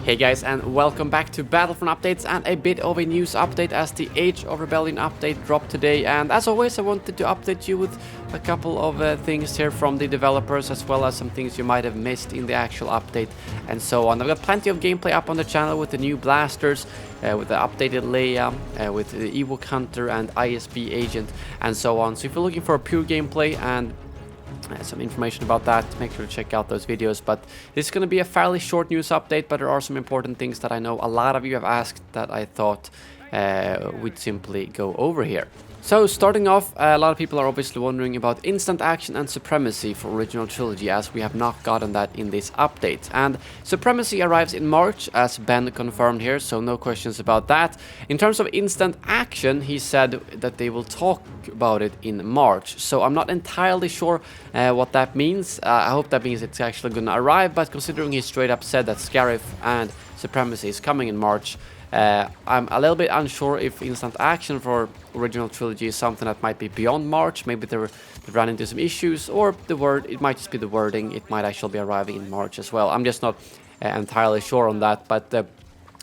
Hey guys, and welcome back to Battlefront Updates and a bit of a news update as the Age of Rebellion update dropped today. And as always, I wanted to update you with a couple of things here from the developers, as well as some things you might have missed in the actual update and so on. I've got plenty of gameplay up on the channel with the new blasters, with the updated layout, with the Ewok Hunter and ISB Agent and so on. So if you're looking for a pure gameplay and some information about that, make sure to check out those videos. But this is going to be a fairly short news update, but there are some important things that I know a lot of you have asked that I thought we'd simply go over here. So starting off, a lot of people are obviously wondering about Instant Action and Supremacy for Original Trilogy, as we have not gotten that in this update. And Supremacy arrives in March, as Ben confirmed here, so no questions about that. In terms of Instant Action, he said that they will talk about it in March, so I'm not entirely sure what that means. I hope that means it's actually gonna arrive, but considering he straight up said that Scarif and Supremacy is coming in March, I'm a little bit unsure if Instant Action for Original Trilogy is something that might be beyond March. Maybe they've run into some issues, or it might just be the wording. It might actually be arriving in March as well. I'm just not entirely sure on that, but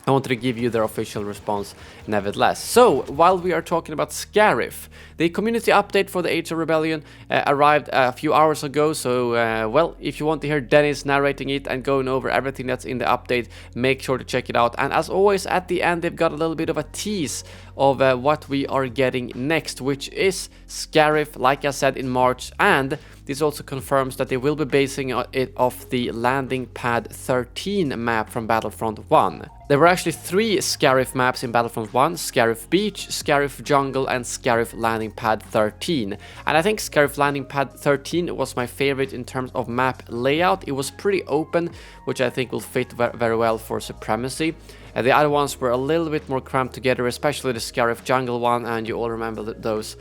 I wanted to give you their official response nevertheless. So, while we are talking about Scarif, the community update for the Age of Rebellion arrived a few hours ago, so, well, if you want to hear Dennis narrating it and going over everything that's in the update, make sure to check it out. And as always, at the end, they've got a little bit of a tease of what we are getting next, which is Scarif, like I said, in March, and this also confirms that they will be basing it off the landing pad 13 map from Battlefront 1. There were actually 3 Scarif maps in Battlefront 1, Scarif Beach, Scarif Jungle, and Scarif Landing Pad 13. And I think Scarif Landing Pad 13 was my favorite in terms of map layout. It was pretty open, which I think will fit very well for Supremacy. The other ones were a little bit more cramped together, especially the Scarif Jungle one, and you all remember those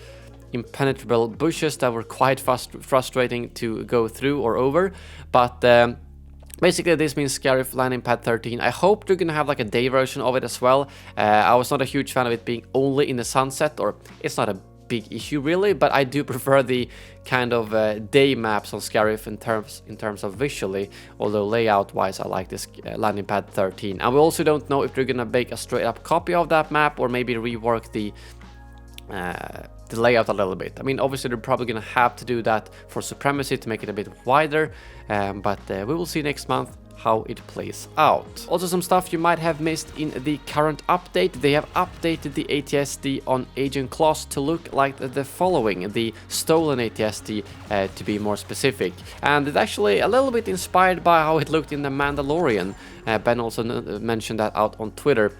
impenetrable bushes that were quite frustrating to go through or over. But basically this means Scarif Landing Pad 13. I hope they're gonna have like a day version of it as well. I was not a huge fan of it being only in the sunset, or it's not a big issue really, but I do prefer the kind of day maps on Scarif in terms of visually, although layout wise I like this landing pad 13. And we also don't know if they're gonna make a straight up copy of that map or maybe rework the layout a little bit. I mean, obviously they're probably gonna have to do that for Supremacy to make it a bit wider, but we will see next month how it plays out. Also, some stuff you might have missed in the current update. They have updated the ATSD on Agent Class to look like the following, the stolen ATSD to be more specific. And it's actually a little bit inspired by how it looked in The Mandalorian. Ben also mentioned that out on Twitter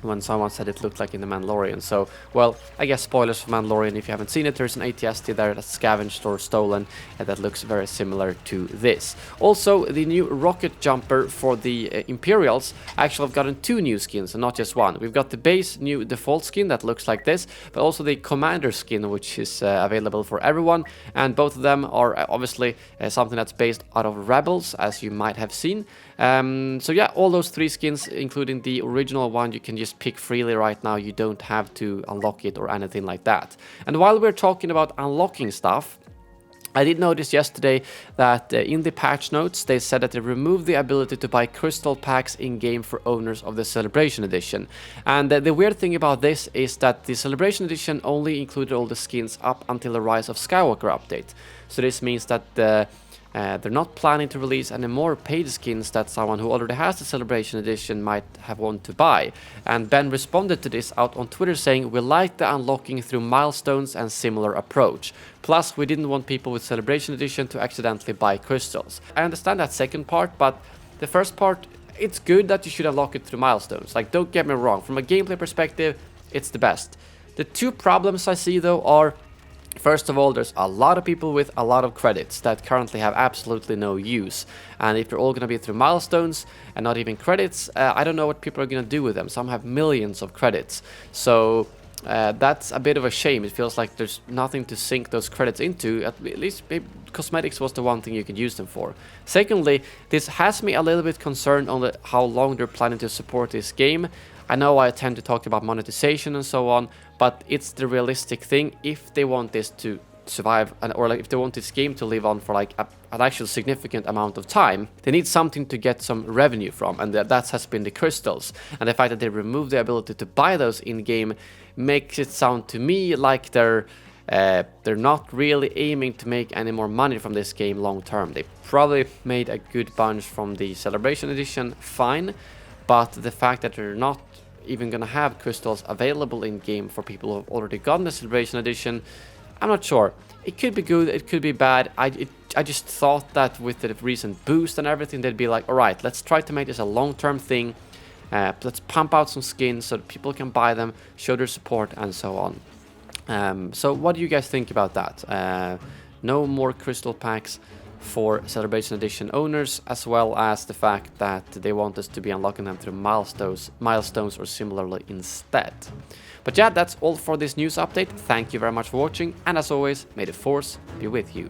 when someone said it looked like in The Mandalorian. So, well, I guess spoilers for Mandalorian. If you haven't seen it, there's an ATST there that's scavenged or stolen, and that looks very similar to this. Also, the new rocket jumper for the Imperials actually have gotten 2 new skins and not just one. We've got the base new default skin that looks like this, but also the commander skin, which is available for everyone, and both of them are obviously something that's based out of Rebels, as you might have seen. So yeah, all those 3 skins, including the original one, you can just pick freely right now. You don't have to unlock it or anything like that. And while we're talking about unlocking stuff, I did notice yesterday that in the patch notes they said that they removed the ability to buy crystal packs in-game for owners of the Celebration Edition. And the weird thing about this is that the Celebration Edition only included all the skins up until the Rise of Skywalker update. So this means that they're not planning to release any more paid skins that someone who already has the Celebration Edition might have wanted to buy. And Ben responded to this out on Twitter saying, "We like the unlocking through milestones and similar approach. Plus, we didn't want people with Celebration Edition to accidentally buy crystals." I understand that second part, but the first part, it's good that you should unlock it through milestones. Like, don't get me wrong, from a gameplay perspective, it's the best. The 2 problems I see though are, first of all, there's a lot of people with a lot of credits that currently have absolutely no use. And if they're all going to be through milestones and not even credits, I don't know what people are going to do with them. Some have millions of credits. So That's a bit of a shame. It feels like there's nothing to sink those credits into. At least maybe cosmetics was the one thing you could use them for. Secondly, this has me a little bit concerned on how long they're planning to support this game. I know I tend to talk about monetization and so on, but it's the realistic thing. If they want this to survive, or like if they want this game to live on for like an actual significant amount of time, they need something to get some revenue from, and that has been the crystals. And the fact that they remove the ability to buy those in-game makes it sound to me like they're not really aiming to make any more money from this game long term. They probably made a good bunch from the Celebration Edition, fine, but the fact that they're not even gonna have crystals available in game for people who have already gotten the Celebration Edition, I'm not sure. It could be good, it could be bad. I just thought that with the recent boost and everything, they'd be like, alright, let's try to make this a long-term thing. Let's pump out some skins so that people can buy them, show their support, and so on. So what do you guys think about that? No more crystal packs for Celebration Edition owners, as well as the fact that they want us to be unlocking them through milestones or similarly instead. But yeah, that's all for this news update. Thank you very much for watching, and as always, may the Force be with you.